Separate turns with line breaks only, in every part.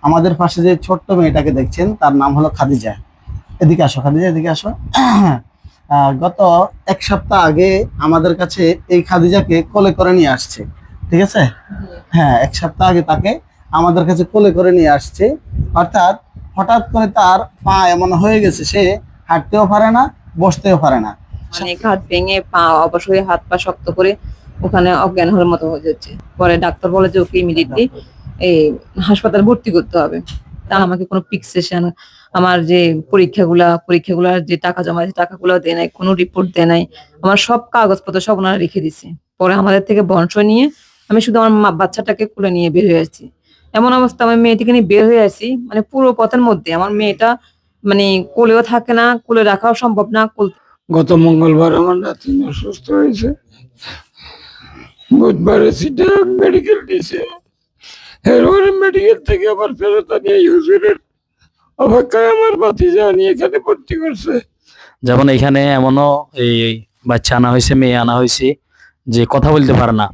আমাদের পাশে যে ছোট্ট মেয়েটাকে দেখছেন তার নাম হলো খাদিজা। এদিকে আসো খাদিজা, এদিকে আসো। গত এক সপ্তাহ আগে আমাদের কাছে এই খাদিজাকে কোলে করে নিয়ে আসছে, ঠিক আছে? হ্যাঁ, এক সপ্তাহ আগে তাকে আমাদের কাছে কোলে করে নিয়ে আসছে। অর্থাৎ হঠাৎ করে তার পা এমন হয়ে গেছে, সে হাঁটতেও পারে না, বসতেও পারে না।
মানে হাত ভেঙে পা অবশ হয়ে হাত পা শক্ত করে ওখানে অজ্ঞান হওয়ার মতো হয়ে যাচ্ছে। পরে ডাক্তার বলে যে ওকে ইমিডিয়েটলি এই হাসপাতালে ভর্তি করতে হবে। তা আমাকে কোনো ফিক্সেশন, আমার যে পরীক্ষাগুলার যে টাকা জমা আছে টাকাগুলো দেয় নাই, কোনো রিপোর্ট দেয় নাই। আমার সব কাগজপত্র সব ওনারা রেখে দিছে। পরে আমাদের থেকে বন্ড নিয়ে আমি শুধু আমার বাচ্চাটাকে কোলে নিয়ে বের হয়ে আসছি। এমন অবস্থা, আমি মেয়েটিকে নিয়ে বের হয়ে আসি, মানে পুরো পথের মধ্যে আমার মেয়েটা মানে কোলেও থাকে না, কোলে রাখাও সম্ভব না।
গত মঙ্গলবার আমার নাতি অসুস্থ হয়েছে, বুধবারে চিটাগাং মেডিকেল দিয়েছে, এরপরে মেডিকেল থেকে আবার ফেরত নিয়ে হুজুরের অপেক্ষায় আমার ভাতিজা নিয়ে এখানে ভর্তি করছে।
যেমন এখানে এমনও এই বাচ্চা আনা হয়েছে, মেয়ে আনা হয়েছে যে কথা বলতে পারে না,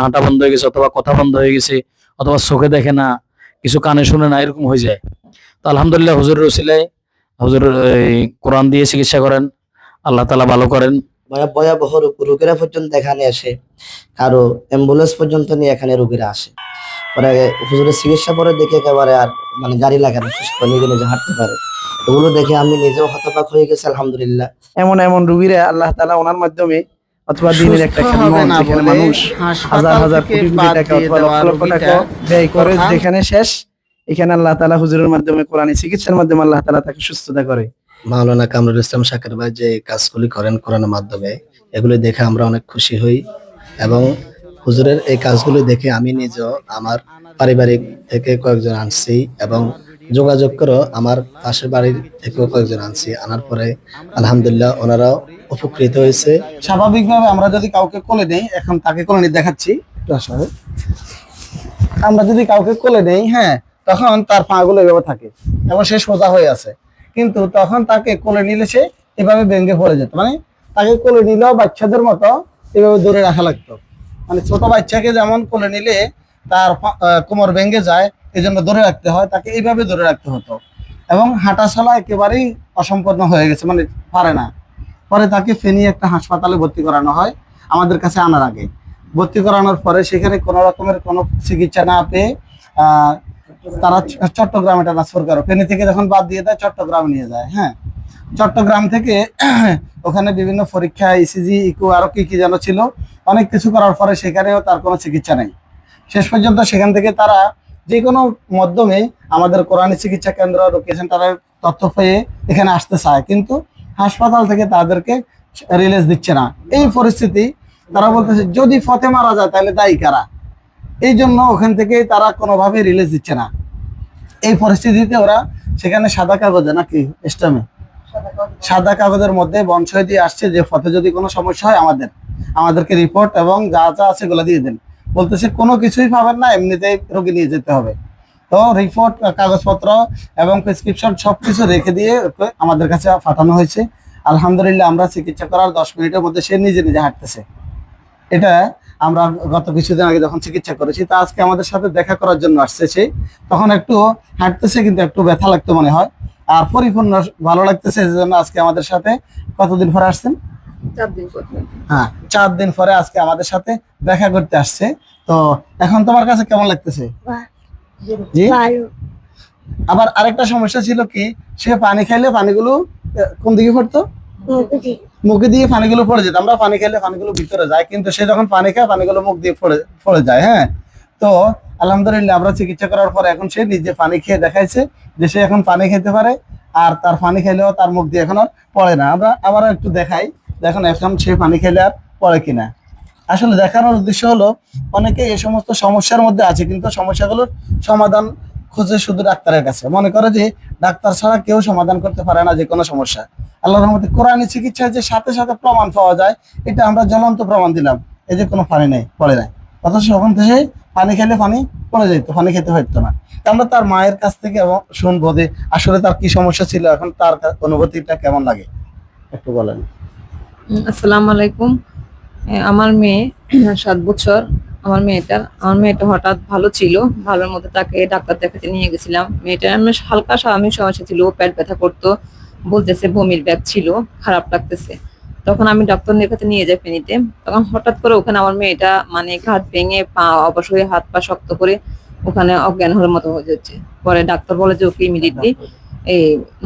হাঁটা বন্ধ হয়ে গেছে, অথবা কথা বন্ধ হয়ে গেছে, অথবা চোখে দেখে না, কিছু কানে শুনে না, এরকম হয়ে যায়। তো আলহামদুলিল্লাহ হুজুরের উসিলায় হুজুর এই কোরআন দিয়ে চিকিৎসা করেন, আল্লাহ তাআলা ভালো করেন।
ভয়াবহ রোগীরা পর্যন্ত এখানে আসে, কারো অ্যাম্বুলেন্স পর্যন্ত নিয়ে এখানে রোগীরা আসে। পরে হুজুরের চিকিৎসা পরে দেখে একেবারে আর মানে গাড়ি লাগে না, সুস্থ নিজে নিজে হাঁটতে পারে। এগুলো দেখে আমি নিজেও হতবাক হয়ে গেছি। আলহামদুলিল্লাহ,
এমন এমন রোগীরা আল্লাহ তাআলা ওনার মাধ্যমে অথবা দিনের একটা খেদমত, যেখানে মানুষ হাজার হাজার কোটি কোটি টাকা অথবা লক্ষ লক্ষ টাকা ব্যয় করে, যেখানে শেষ এখানে আল্লাহ তাআলা হুজুরের মাধ্যমে কোরআনী চিকিৎসার মাধ্যমে আল্লাহ তাআলা তাকে সুস্থতা করে।
মাওলানা কামরুল ইসলাম শাকির ভাই যে কাজগুলি করেন কোরআনের মাধ্যমে, এগুলো দেখে আমরা অনেক খুশি হই। এবং হুজুরের এই কাজগুলি দেখে আমি নিজেও আমার পারিবারিক থেকে কয়েকজন আনছি, এবং যোগাযোগ করে আমার পাশের বাড়ির থেকেও কয়েকজন আনছি। আনার পরে আলহামদুলিল্লাহ ওনারাও উপকৃত হয়েছে।
স্বাভাবিকভাবে আমরা যদি কাউকে কোলে নেই, এখন তাকে কোলে নিয়ে দেখাচ্ছি, আমরা যদি কাউকে কোলে নেই, হ্যাঁ, তখন তার পা গুলো এভাবে থাকে এবং সে সোজা হয়ে আছে। কিন্তু তখন তাকে কোলে নিলে সে এভাবে ভেঙে পড়ে যেত, মানে তাকে কোলে নিলেও বাচ্চাদের মতো এভাবে ধরে রাখা লাগতো। মানে ছোট বাচ্চাকে যেমন কোলে নিলে তার কোমর ভেঙে যায়, এই জন্য ধরে রাখতে হয়, তাকে এইভাবে ধরে রাখতে হতো। এবং হাঁটা চলা একেবারেই অসম্পূর্ণ হয়ে গেছে, মানে পারে না। পরে তাকে ফেনী একটা হাসপাতালে ভর্তি করানো হয় আমাদের কাছে আনার আগে। ভর্তি করানোর পরে সেখানে কোনো রকমের কোনো চিকিৎসা না পেয়ে তারা চট্টগ্রামে ট্রান্সফার করে। ফেনী থেকে যখন বাদ দিয়ে দেয়, চট্টগ্রামে নিয়ে যায়। হ্যাঁ, চট্টগ্রাম থেকে ওখানে বিভিন্ন পরীক্ষা, ইসিজি, ইকো, আরো কি কি যেন ছিল, অনেক কিছু করার পরে সেখানেও তার কোনো চিকিৎসা নেই। শেষ পর্যন্ত সেখান থেকে তারা যে কোনো মাধ্যমে আমাদের কোরআনী চিকিৎসা কেন্দ্র, রোগী সেন্টারের তথ্য পেয়ে এখানে আসতে চায়, কিন্তু হাসপাতাল থেকে তাদেরকে রিলিজ দিচ্ছে না। এই পরিস্থিতি তারা বলতেছে যদি ফতে মারা যায় তাহলে দায়ী কারা? এই জন্য ওখান থেকে তারা কোনোভাবে রিলিজ দিচ্ছে না। এই পরিস্থিতিতে ওরা সেখানে সাদা কাগজে, নাকি স্টামে সাদা কাগজের মধ্যে বনসই দিয়ে আসছে যে ফতে যদি কোনো সমস্যা হয় আমাদেরকে রিপোর্ট এবং যা যা আছে এগুলো দিয়ে দেন। বলতেছে কোনো কিছুই পাবেন না, এমনিতেই রোগী নিয়ে যেতে হবে। তো রিপোর্ট, কাগজপত্র এবং প্রেসক্রিপশন সবকিছু রেখে দিয়ে আমাদের কাছে পাঠানো হয়েছে। আলহামদুলিল্লাহ, আমরা চিকিৎসা করার 10 মিনিটের মধ্যে সে নিজে নিজে হাঁটতেছে। এটা আমরা গত কিছুদিন আগে যখন চিকিৎসা করেছি, তা আজকে আমাদের সাথে দেখা করার জন্য আসছে সে। তখন একটু হাঁটতেছে, কিন্তু একটু ব্যথা লাগতো মনে হয়, আর পরিপূর্ণ ভালো লাগতেছে। এই জন্য আজকে আমাদের সাথে কতদিন পরে আসছেন?
4 দিন পর।
হ্যাঁ, 4 দিন পরে আজকে আমাদের সাথে দেখা করতে আসছে। তো এখন তোমার কাছে কেমন লাগতেছে? জি, আবার আরেকটা সমস্যা ছিল কি, সে পানি খাইলে পানিগুলো কোন দিকে পড়তো? মুখে দিয়ে পানিগুলো পড়ে যেত। আমরা পানি খাইলে পানিগুলো ভিতরে যায়, কিন্তু সে যখন পানি খায় পানিগুলো মুখ দিয়ে পড়ে যায়। হ্যাঁ, তো আলহামদুলিল্লাহ আমরা চিকিৎসা করার পর এখন সে নিজে পানি খেয়ে দেখাইছে যে সে এখন পানি খেতে পারে, আর তার পানি খাইলেও তার মুখ দিয়ে এখন আর পড়ে না। আমরা আবার একটু দেখাই, দেখুন এখন সে পানি খেলে আর পড়ে কিনা। আসলে দেখানোর উদ্দেশ্য হলো, অনেকে এই সমস্ত সমস্যার মধ্যে আছে, কিন্তু সমস্যাগুলোর সমাধান খুঁজে শুধু ডাক্তারের কাছে, মনে করে যে ডাক্তার ছাড়া কেউ সমাধান করতে পারে না যে কোনো সমস্যা। আল্লাহর রহমতে কোরআনী চিকিৎসায় যে সাথে সাথে প্রমাণ পাওয়া যায়, এটা আমরা জ্বলন্ত প্রমাণ দিলাম। এই যে কোনো পানি নেই, পড়ে নাই, অথচ ওখান থেকে পানি খেলে পানি পড়ে যেত, পানি খেতে হইতো না। আমরা তার মায়ের কাছ থেকে এবং শুনবো যে আসলে তার কি সমস্যা ছিল, এখন তার অনুভূতিটা কেমন লাগে একটু বলেন।
আসসালামু আলাইকুম। আমার মেয়ে 7 বছর, আমার মেয়েটা হঠাৎ ভালো ছিল, ভালোর মধ্যে তাকে ডাক্তার দেখাতে নিয়ে গেছিলাম। মেয়েটার আমি হালকা স্বাভাবিক সমস্যা ছিল, পেট ব্যথা করতো, বলতেছে বমির ব্যাগ ছিল, খারাপ লাগতেছে। তখন আমি ডাক্তার দেখাতে নিয়ে যাই ফেনীতে। তখন হঠাৎ করে ওখানে আমার মেয়েটা মানে ঘাট ভেঙে পা অবশ হয়ে হাত পা শক্ত করে ওখানে অজ্ঞান হওয়ার মতো হয়ে যাচ্ছে। পরে ডাক্তার বলে যে ওকে ইমিডিয়েটলি এই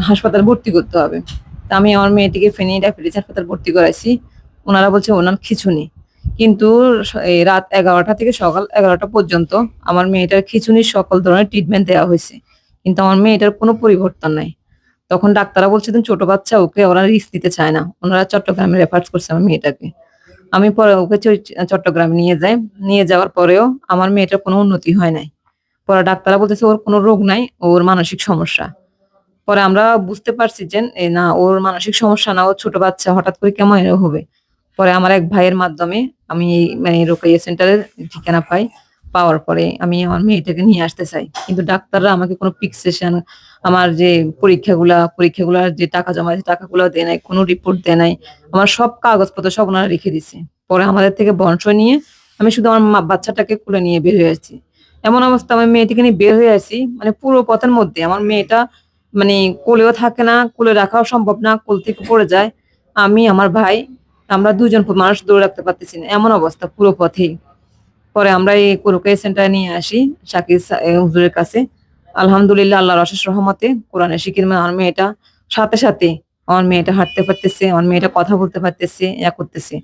হাসপাতালে ভর্তি করতে হবে। তা আমি আমার মেয়েটিকে ফেনী ডায়াবেটিস হাসপাতাল ভর্তি করাইছি। ওনারা বলছে ওনার খিঁচুনি, কিন্তু এই রাত 11টা থেকে সকাল 11টা পর্যন্ত আমার মেয়েটার খিঁচুনির সকল ধরনের ট্রিটমেন্ট দেওয়া হয়েছে, কিন্তু আমার মেয়েটার কোনো পরিবর্তন নাই। তখন ডাক্তাররা বলছিলেন ছোট বাচ্চা, ওকে ওরা রিস্ক দিতে চায় না, ওনারা চট্টগ্রামে রেফার করছে আমার মেয়েটাকে। আমি পরে ওকে চট্টগ্রামে নিয়ে যাই। নিয়ে যাওয়ার পরেও আমার মেয়েটার কোনো উন্নতি হয় নাই। পরে ডাক্তাররা বলতেছে ওর কোনো রোগ নাই, ওর মানসিক সমস্যা। পরে আমরা বুঝতে পারছি যে না, ওর মানসিক সমস্যা না, ও ছোট বাচ্চা, হঠাৎ করে কেমন এরকম হবে। পরে আমার এক ভাইয়ের মাধ্যমে আমি এই মানে রোকেয়া সেন্টারের ঠিকানা পাই। পাওয়ার পরে আমি আমার মেয়েটাকে নিয়ে আসতে চাই, কিন্তু ডাক্তাররা আমাকে কোনো ফিক্সেশন, আমার যে পরীক্ষাগুলার যে টাকা জমা আছে টাকাগুলো দেয় নাই, কোনো রিপোর্ট দেয় নাই। আমার সব কাগজপত্র সব ওনারা রেখে দিছে। পরে আমাদের থেকে বর্ষ নিয়ে আমি শুধু আমার বাচ্চাটাকে কোলে নিয়ে বের হয়ে আসছি। এমন অবস্থা, আমার মেয়েটিকে নিয়ে বের হয়ে আসি, মানে পুরো পথের মধ্যে আমার মেয়েটা মানে কোলেও থাকে না, কোলে রাখাও সম্ভব না, কোল থেকে পড়ে যায়। আমি আমার ভাই, আমরা দুজন মানুষ দৌড়ে রাখতে পারতেছি না, এমন অবস্থা পুরো পথেই। পরে আমরা এই রোকেয়া সেন্টারে নিয়ে আসি শাকির হুজুরের কাছে। আলহামদুলিল্লাহ, আল্লাহর অশেষ রহমতে কোরআনের শিকির আমার মেয়েটা সাথে সাথে আমার মেয়েটা হাঁটতে পারতেছে, আমার মেয়েটা কথা বলতে পারতেছে, করতেছে।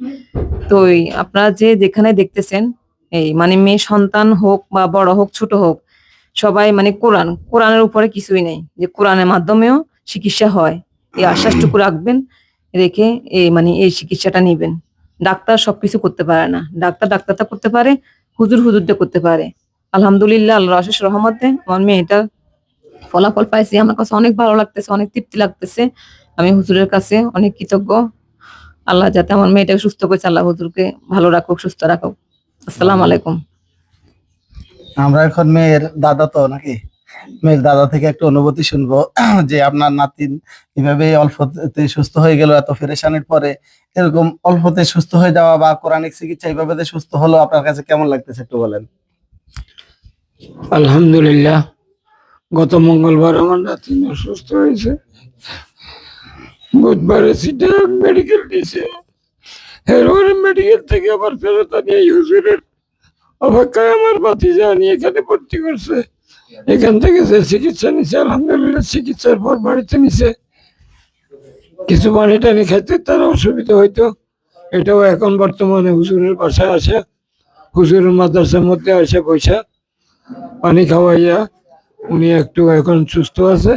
তো আপনারা যে যেখানে দেখতেছেন, এই মানে মেয়ে সন্তান হোক বা বড় হোক ছোট হোক, সবাই মানে কোরআনের উপরে কিছুই নেই, যে কোরআনের মাধ্যমেও চিকিৎসা হয়, এই আশ্বাসটুকু রাখবেন, রেখে এই মানে এই চিকিৎসাটা নিবেন। ডাক্তার সবকিছু করতে পারে না, ডাক্তারটা করতে পারে, হুজুরটা করতে পারে। আলহামদুলিল্লাহ, আল্লাহর অশেষ রহমতে আমার মেয়েটার ফলাফল পাইছি, আমার কাছে অনেক ভালো লাগতেছে, অনেক তৃপ্তি লাগতেছে। আমি হুজুরের কাছে অনেক কৃতজ্ঞ। আল্লাহ যাতে আমার মেয়েটাকে সুস্থ করেছে, আল্লাহ হুজুরকে ভালো রাখুক, সুস্থ রাখুক। আসসালামু আলাইকুম।
আমরা এখন মেয়ের দাদা তো নাকি, মেয়ের দাদা থেকে একটা অনুভূতি শুনবো যে আপনার নাতিন এভাবে অল্পতে সুস্থ হয়ে গেল, এত পেরেশানির পরে এরকম অল্পতে সুস্থ হয়ে যাওয়া বা কোরআনিক চিকিৎসা এইভাবে যে সুস্থ হলো, আপনার কাছে কেমন লাগতেছে একটু বলেন।
আলহামদুলিল্লাহ, গত মঙ্গলবার আমার নাতিন অসুস্থ হয়েছে, বুধবারে চিটাগাং মেডিকেল দিয়েছে। এরপরে মেডিকেল থেকে আবার ফেরত আনিয়ে হুজুরের অপেক্ষায় আমার ভাতিজা নিয়ে এখানে ভর্তি করছে। এখান থেকে যে চিকিৎসা নিছে, আলহামদুলিল্লাহ, চিকিৎসার পর বাড়িতে নিছে। কিছু পানি টানি খাইতে তার অসুবিধা হইতো, এটাও এখন বর্তমানে হুজুরের বাসায় আসে, হুজুরের মাদ্রাসার মধ্যে আসে পয়সা পানি খাওয়াইয়া উনি একটু এখন সুস্থ আছে,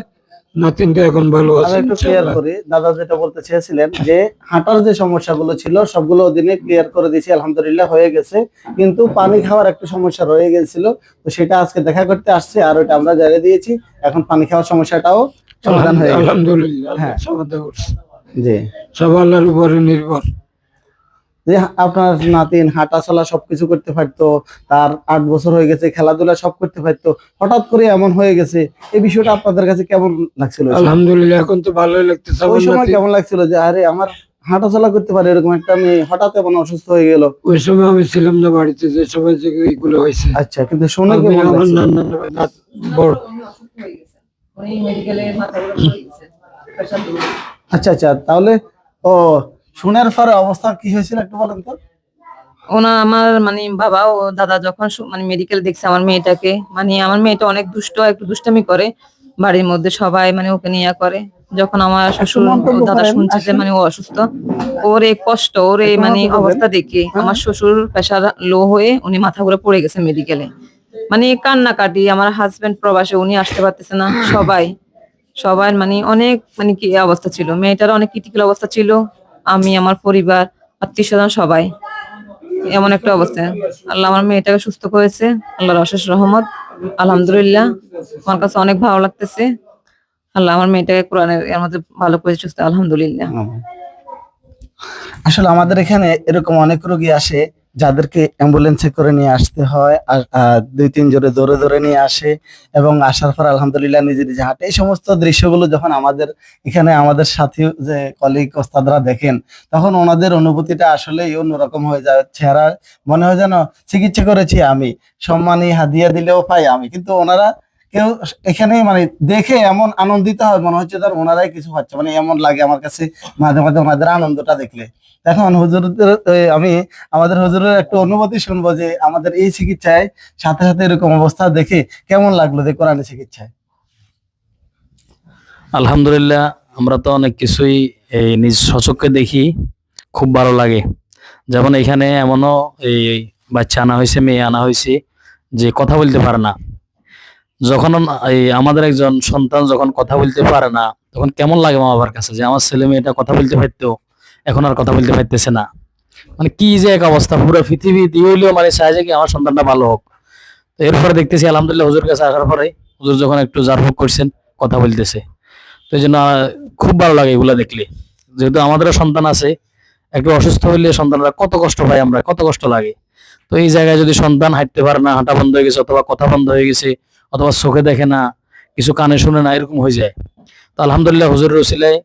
নাতিনটা এখন ভালো
আমি
আছে
একটু ক্লিয়ার
ইনশাআল্লাহ।
করি, দাদা যেটা বলতে চেয়েছিলেন যে হাঁটার যে সমস্যাগুলো ছিল সবগুলো ওদিনে ক্লিয়ার করে দিয়েছি, আলহামদুলিল্লাহ হয়ে গেছে, কিন্তু পানি খাওয়ার একটা সমস্যা রয়ে গেছিল, তো সেটা আজকে দেখা করতে আসছে, আর ওটা আমরা জানিয়ে দিয়েছি। এখন পানি খাওয়ার সমস্যাটাও সমাধান হয়ে গেছে।
আলহামদুলিল্লাহ,
হ্যাঁ।
সমাধান করছে।
জি,
সব আল্লাহর উপরে নির্ভর।
যে আপনার নাতিন হাঁটা চলা সবকিছু করতে পারতো, তার 8 বছর হয়ে গেছে, খেলাধুলা সব করতে পারতো, হঠাৎ করে এমন হয়ে গেছে, এই বিষয়টা আপনাদের কাছে কেমন লাগছিল?
আলহামদুলিল্লাহ, এখন তো ভালোই লাগতেছে।
ওই
আমার
সময়
নাতি,
কেমন লাগছিল যে আরে আমার হাঁটা চলা করতে পারে এরকম একটা মেয়ে হঠাৎ এমন অসুস্থ হয়ে গেল?
ওই সময় আমি ছিলাম না বাড়িতে, যে সময় যে এইগুলো হয়েছে।
আচ্ছা, কিন্তু শুনে
আমি
কেমন
আমার
লাগছিল?
বড়
আচ্ছা আচ্ছা, তাহলে ও শোনার পরে অবস্থা কি হয়েছিল একটু বলেন তো।
আমার মানে বাবা ও দাদা যখন মানে মেডিকেল দেখছে আমার মেয়েটাকে, মানে আমার মেয়েটা অনেক দুষ্ট, একটু দুষ্টামি করে, বাড়ির মধ্যে সবাই মানে ওকে নিয়ে করে। যখন আমার শ্বশুর
মন্তব্য
ও দাদা
করেন,
শুনছে যে
আসুন।
মানে ও অসুস্থ, ওর এই কষ্ট, ওর এই
একটু
মানে
মন্তব্য করেন।
অবস্থা দেখে
হ্যাঁ।
আমার শ্বশুর প্রেশার লো হয়ে উনি মাথা ঘুরে পড়ে গেছে মেডিকেলে। মানে কান্নাকাটি, আমার হাজবেন্ড প্রবাসে, উনি আসতে পারতেছে না, সবাই মানে অনেক মানে কি অবস্থা ছিল, মেয়েটার অনেক ক্রিটিক্যাল অবস্থা ছিল। আমি, আমার পরিবার, আত্মীয় স্বজন সবাই এমন একটা অবস্থা। আল্লাহ আমার মেয়েটাকে সুস্থ করেছে, আল্লাহর অশেষ রহমত। আলহামদুলিল্লাহ, আমার কাছে অনেক ভালো লাগতেছে। আল্লাহ আমার মেয়েটাকে কোরআনের এর মধ্যে ভালো করে সুস্থ, আলহামদুলিল্লাহ।
আসলে আমাদের এখানে এরকম অনেক রোগী আসে যাদেরকে অ্যাম্বুলেন্সে করে নিয়ে আসতে হয়, আর 2-3 জোরে দৌড়ে দৌড়ে নিয়ে আসে, এবং আসার পর আলহামদুলিল্লাহ নিজে নিজে হাঁটে। এই সমস্ত দৃশ্যগুলো যখন আমাদের এখানে আমাদের সাথী যে কলিগ ওস্তাদরা দেখেন, তখন ওনাদের অনুভূতিটা আসলে অন্যরকম হয়ে যায়। চেহারা মনে হয় যেন চিকিৎসা করেছি আমি, সম্মানী হাদিয়া দিলেও পাই আমি, কিন্তু ওনারা কেউ এখানে মানে দেখে এমন আনন্দিত হয়, মনে হচ্ছে ধর ওনারাই কিছু পাচ্ছে, মানে এমন লাগে আমার কাছে মাঝে মাঝে ওনাদের আনন্দটা দেখলে। এখন হুজুরদের আমি আমাদের হুজুরের একটু অনুভূতি শুনবো যে আমাদের এই চিকিৎসায় সাথে সাথে এরকম অবস্থা দেখে কেমন লাগলো যে কোরআনী চিকিৎসায়।
আলহামদুলিল্লাহ, আমরা তো অনেক কিছুই এই নিজ স্বচক্ষে দেখি, খুব ভালো লাগে। যেমন এখানে এমনও এই বাচ্চা আনা হয়েছে, মেয়ে আনা হয়েছে যে কথা বলতে পারে না। যখন এই আমাদের একজন সন্তান যখন কথা বলতে পারে না, তখন কেমন লাগে মা বাবার কাছে যে আমার ছেলে মেয়েটা কথা বলতে পারতো, এখন আর কথা বলতে পারতেছে না। মানে কি যে এক অবস্থা, পুরো পৃথিবী দিয়ে হইলেও মানে চাই যে কি আমার সন্তানটা ভালো হোক। তো এরপরে দেখতেছি আলহামদুলিল্লাহ হুজুর কাছে আসার পরে হুজুর যখন একটু জারফুক করছেন, কথা বলতেছে। তো এই জন্য খুব ভালো লাগে এগুলা দেখলে। যেহেতু আমাদেরও সন্তান আছে, একটু অসুস্থ হইলে সন্তানরা কত কষ্ট পায়, আমরা কত কষ্ট লাগে। তো এই জায়গায় যদি সন্তান হাঁটতে পারে না, হাঁটা বন্ধ হয়ে গেছে, অথবা কথা বন্ধ হয়ে গেছে, অথবা চোখে দেখে না, কিছু কানে শুনে না, এরকম হয়ে যায়। তো আলহামদুলিল্লাহ হুজুরের উসিলায়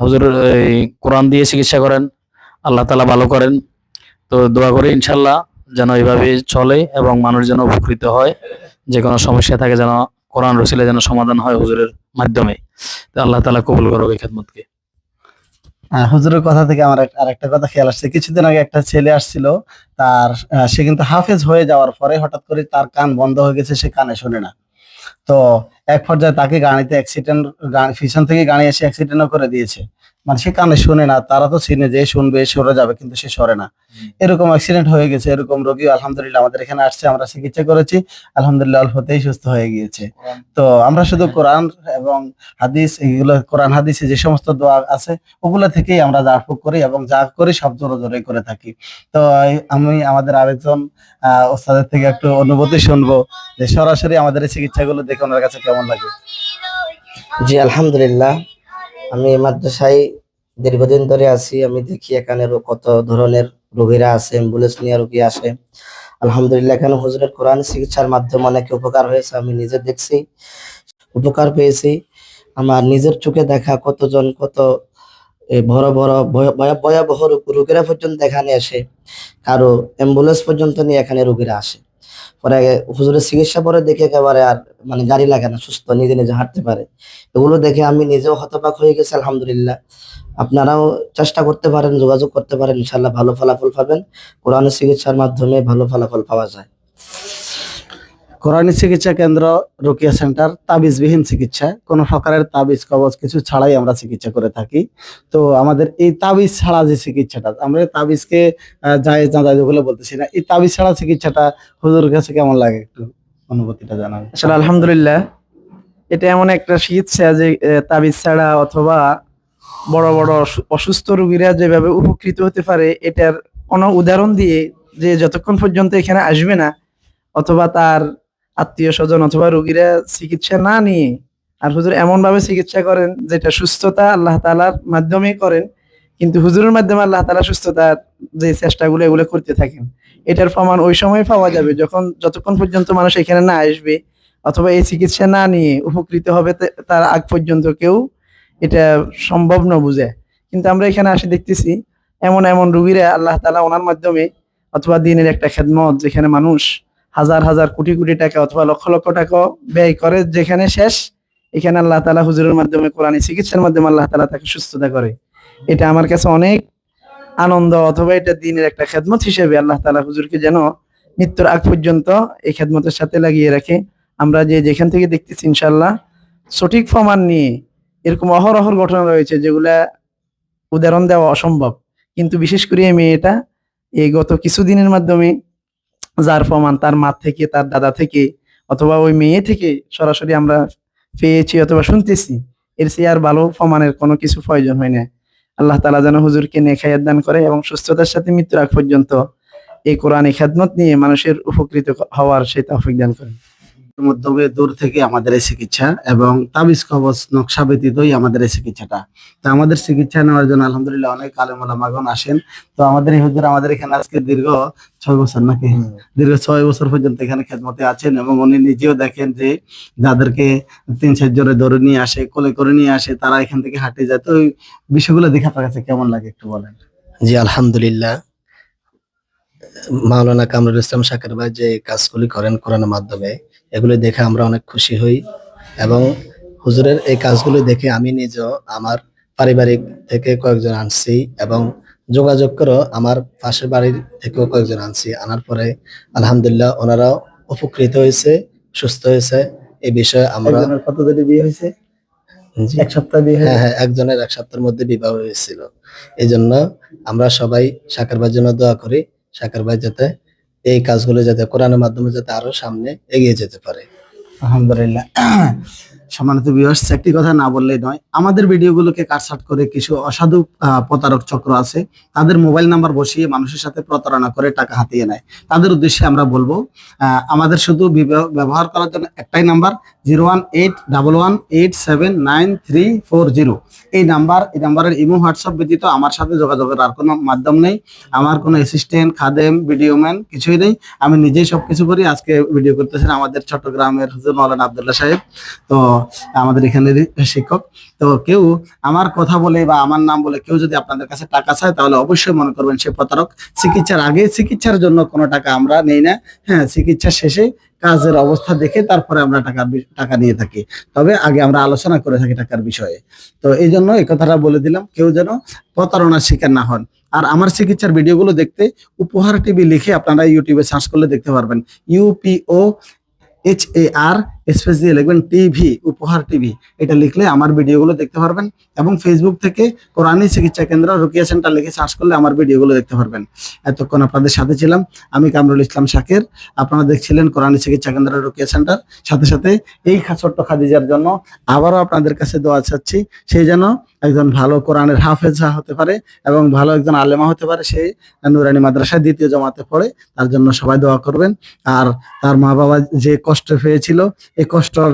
হুজুর এই কোরআন দিয়ে চিকিৎসা করেন, আল্লাহ তাআলা ভালো করেন। তো দোয়া করি ইনশাল্লাহ যেন এইভাবে চলে এবং মানুষ যেন উপকৃত হয়, যে কোনো সমস্যা থাকে যেন কোরআন রসিলে যেন সমাধান হয় হুজুরের মাধ্যমে। তো আল্লাহ তাআলা কবুল করুক এই খেদমতকে।
হুজুরের কথা থেকে আমার আরেকটা কথা খেয়াল আসছে। কিছুদিন আগে একটা ছেলে আসছিল, তার সে কিন্তু হাফেজ হয়ে যাওয়ার পরে হঠাৎ করে তার কান বন্ধ হয়ে গেছে, সে কানে শোনে না। তো এক পর্যায়ে তাকে গাড়িতে অ্যাক্সিডেন্ট, পিছন থেকে গাড়ি এসে অ্যাক্সিডেন্টও করে দিয়েছে। মানে সে কানে শুনে না, তারা তো চিনে যে শুনবে সরে যাবে, কিন্তু সে সরে না। এরকম অ্যাক্সিডেন্ট হয়ে গেছে। এরকম রোগী আলহামদুলিল্লাহ আমাদের এখানে আসছে, আমরা চিকিৎসা করেছি, আলহামদুলিল্লাহ অল্পতেই সুস্থ হয়ে গিয়েছে। তো আমরা শুধু কোরআন এবং হাদিস, এইগুলো কোরআন হাদিসে যে সমস্ত দোয়া আছে ওগুলো থেকেই আমরা জারফুক করি, এবং যা করি সব জোরে জোরে করে থাকি। তো আমি আমাদের আরেকজন ওস্তাদের থেকে একটু অনুভূতি শুনবো যে সরাসরি আমাদের এই চিকিৎসাগুলো দেখে ওনার কাছে কেমন লাগে।
জি আলহামদুলিল্লাহ, আমি মাদ্রাসায় দীর্ঘদিন ধরে আছি। আমি দেখি এখানে কত ধরনের রোগীরা আছে, অ্যাম্বুলেন্স নিয়ে রোগী আসে। আলহামদুলিল্লাহ এখানে হুজুরের কোরআন চিকিৎসার মাধ্যমে অনেক উপকার হয়েছে, আমি নিজে দেখছি, উপকার পেয়েছি। আমার নিজের চোখে দেখা কতজন, কত বড় বড় ভয়াবহ রোগীরা পর্যন্ত এখানে আসে, কারো অ্যাম্বুলেন্স পর্যন্ত নিয়ে এখানে রোগীরা আসে। পরে হুজুরের চিকিৎসা পরে দেখে একেবারে আর মানে গাড়ি লাগে না, সুস্থ নিজে নিজে হাঁটতে পারে। এগুলো দেখে আমি নিজেও হতবাক হয়ে গেছি। আলহামদুলিল্লাহ, আপনারাও চেষ্টা করতে পারেন, যোগাযোগ করতে পারেন, ইনশাল্লাহ ভালো ফলাফল পাবেন। কোরআনের চিকিৎসার মাধ্যমে ভালো ফলাফল পাওয়া যায়।
কোরআনী চিকিৎসা কেন্দ্র রোকিয়া সেন্টার তাবিজবিহীন চিকিৎসা, কোনো প্রকারের তাবিজ কবজ কিছু ছাড়াই আমরা চিকিৎসা করে থাকি। তো আমাদের এই তাবিজ ছাড়া যে চিকিৎসাটা, আমরা তাবিজকে জায়েজ না জায়েজ বলে বলতেছি না, এই তাবিজ ছাড়া চিকিৎসাটা হুজুরের কাছে কেমন লাগে একটু অনুভূতিটা জানাবেন।
আসলে আলহামদুলিল্লাহ, এটা এমন একটা চিকিৎসা যে তাবিজ ছাড়া অথবা বড় বড় অসুস্থ রোগীরা যেভাবে উপকৃত হতে পারে, এটার কোনো উদাহরণ দিয়ে, যে যতক্ষণ পর্যন্ত এখানে আসবে না, অথবা তার আত্মীয় স্বজন অথবা রোগীরা চিকিৎসা না নিয়ে, আর হুজুর এমন ভাবে চিকিৎসা করেন যেটা সুস্থতা আল্লাহ তাআলার মাধ্যমে করেন, কিন্তু হুজুরের মাধ্যমে আল্লাহ তাআলা সুস্থতার যে চেষ্টাগুলো এগুলো করতে থাকেন। এটার প্রমাণ ওই সময় পাওয়া যাবে যতক্ষণ পর্যন্ত মানুষ এখানে না আসবে অথবা এই চিকিৎসা না নিয়ে উপকৃত হবে, তার আগ পর্যন্ত কেউ এটা সম্ভব না বুঝে। কিন্তু আমরা এখানে আসে দেখতেছি এমন এমন রোগীরা আল্লাহ তাআলা ওনার মাধ্যমে, অথবা দিনের একটা খেদমত যেখানে মানুষ হাজার হাজার কোটি কোটি টাকা অথবা লক্ষ লক্ষ টাকা ব্যয় করে, যেখানে শেষ এখানে আল্লাহ তাআলা হুজুরের মাধ্যমে, কোরআনী চিকিৎসার মাধ্যমে আল্লাহ তাআলা তাকে সুস্থতা করে। এটা আমার কাছে অনেক আনন্দ, অথবা এটা দিনের একটা খেদমত হিসেবে আল্লাহ তাআলা হুজুরকে যেন মৃত্যুর আগ পর্যন্ত এই খেদমতের সাথে লাগিয়ে রাখে। আমরা যেখান থেকে দেখতেছি ইনশাআল্লাহ সঠিক প্রমাণ নিয়ে এরকম অহরহ ঘটনা রয়েছে যেগুলা উদাহরণ দেওয়া অসম্ভব, কিন্তু বিশেষ করে এই মেয়েটা এই গত কিছুদিনের মাধ্যমে যার প্রমাণ তার মা থেকে, তার দাদা থেকে, অথবা ওই মেয়ে থেকে সরাসরি আমরা পেয়েছি অথবা শুনতেছি, এর চেয়ে আর ভালো প্রমাণের কোনো কিছু প্রয়োজন হয় না। আল্লাহ তাআলা যেন হুজুরকে নেক হায়াত দান করে এবং সুস্থতার সাথে মৃত্যুর আগ পর্যন্ত এই কোরআনী খেদমত নিয়ে মানুষের উপকৃত হওয়ার সেই তৌফিক দান করেন।
মাধ্যমে দূর থেকে আমাদের এই চিকিৎসা এবং তাবিজ কবজ নকশা ব্যতীতই আমাদের এই চিকিৎসাটা। তো আমাদের চিকিৎসা নেওয়ার জন্য আলহামদুলিল্লাহ অনেক আলেম ওলামাগণ আসেন। তো আমাদের এই হুজুর আমাদের এখানে আজকে দীর্ঘ 6 বছর নাকি দীর্ঘ 6 বছর পর্যন্ত এখানে খেদমতে আছেন এবং উনি নিজেও দেখেন যে যাদেরকে 3-4 জনে ধরে নিয়ে আসে, কোলে করে নিয়ে আসে, তারা এখান থেকে হাঁটে যায়। তো ওই বিষয়গুলো দেখে আপনার কাছে কেমন লাগে একটু বলেন।
জি আলহামদুলিল্লাহ, মাওলানা কামরুল ইসলাম শাকের ভাই যে কাজগুলি করেন কোরআনের মাধ্যমে, এগুলি দেখে আমরা অনেক খুশি হই এবং হুজুরের এই কাজগুলি দেখে আমি নিজেও আমার পারিবারিক থেকে কয়েকজন আনছি এবং যোগাযোগ করে আমার পাশের বাড়ির থেকেও কয়েকজন আনছি। আনার পরে আলহামদুলিল্লাহ ওনারাও উপকৃত হয়েছে, সুস্থ হয়েছে। এই বিষয়ে আমরা
একজনের কত দিনে বিয়ে হয়েছে?
জি,
1 সপ্তাহ বিয়ে
হ্যাঁ
হয়েছে।
হ্যাঁ, একজনের 1 সপ্তাহের মধ্যে বিবাহ হয়েছিল। এই জন্য আমরা সবাই শাকের ভাইয়ের জন্য দোয়া করি, শাকের ভাই যাতে এই কাজগুলো যাতে কোরআনের মাধ্যমে যাতে আরো সামনে এগিয়ে যেতে পারে।
আলহামদুলিল্লাহ। সম্মানিত ভিউয়ার্স, একটি কথা না বললেই নয়, আমাদের ভিডিওগুলোকে কাটছাট করে কিছু অসাধু প্রতারক চক্র আছে, তাদের মোবাইল নাম্বার বসিয়ে মানুষের সাথে প্রতারণা করে টাকা হাতিয়ে নেয়। তাদের উদ্দেশ্যে আমরা বলবো, আমাদের শুধু ব্যবহার করার জন্য একটাই নাম্বার 01811879340। এই নাম্বারের ইমো হোয়াটসঅ্যাপ ব্যতীত আমার সাথে যোগাযোগের আর কোনো মাধ্যম নেই। আমার কোনো অ্যাসিস্ট্যান্ট, খাদেম, ভিডিওম্যান কিছুই নেই, আমি নিজেই সবকিছু করি। আজকে ভিডিও করতেছেন আমাদের চট্টগ্রামের হুজুর মাওলানা আব্দুল্লাহ সাহেব, তো আমাদের এখানের শিক্ষক। তো কেউ আমার কথা বলে বা আমার নাম বলে কেউ যদি আপনাদের কাছে টাকা চায়, তাহলে অবশ্যই মনে করবেন সে প্রতারক। চিকিৎসার আগে চিকিৎসার জন্য কোনো টাকা আমরা নেই না। হ্যাঁ, চিকিৎসা শেষে কাজের অবস্থা দেখে তারপরে আমরা টাকা নিয়ে থাকি, তবে আগে আমরা আলোচনা করে থাকি টাকার বিষয়ে। তো এই জন্য এই কথাটা বলে দিলাম, কেউ যেন প্রতারণার শিকার না হন। আর আমার চিকিৎসার ভিডিওগুলো দেখতে উপহার টিভি লিখে আপনারা ইউটিউবে সার্চ করলে দেখতে পারবেন। UPOHAR স্পেস দিয়ে লিখবেন টিভি, উপহার টিভি, এটা লিখলে আমার ভিডিওগুলো দেখতে পারবেন। এবং ফেসবুক থেকে কোরআনী চিকিৎসা কেন্দ্র রুকিয়া সেন্টার লিখে সার্চ করলে আমার ভিডিওগুলো দেখতে পারবেন। এতক্ষণ আপনাদের সাথে ছিলাম আমি কামরুল ইসলাম শাকের, আপনারা দেখছিলেন কোরআনী চিকিৎসা কেন্দ্র রুকিয়া সেন্টার। সাথে সাথে এই ছোট্ট খাদিজার জন্য আবারও আপনাদের কাছে দোয়া চাচ্ছি, সেই যেন একজন ভালো কোরআনের হাফেজা হতে পারে এবং ভালো একজন আলেমা হতে পারে। সেই নুরানি মাদ্রাসায় 2য় জমাতে পড়ে, তার জন্য সবাই দোয়া করবেন। আর তার মা বাবা যে কষ্ট পেয়েছিল, এই কষ্টর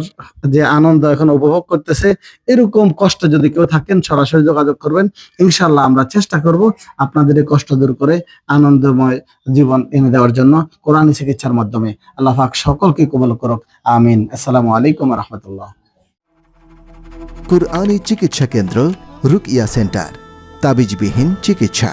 যে আনন্দ এখন উপভোগ করতেছে, এরকম কষ্ট যদি কেউ থাকেন সরাসরি যোগাযোগ করবেন। ইনশাআল্লাহ আমরা চেষ্টা করব আপনাদের এই কষ্ট দূর করে আনন্দময় জীবন এনে দেওয়ার জন্য কোরআনী চিকিৎসার মাধ্যমে। আল্লাহ পাক সকলকে কবুল করুক, আমিন। আসসালামু আলাইকুম ওয়া রাহমাতুল্লাহ।
কুরআনী চিকিৎসা কেন্দ্র রুকিয়া সেন্টার, তাবিজবিহীন চিকিৎসা।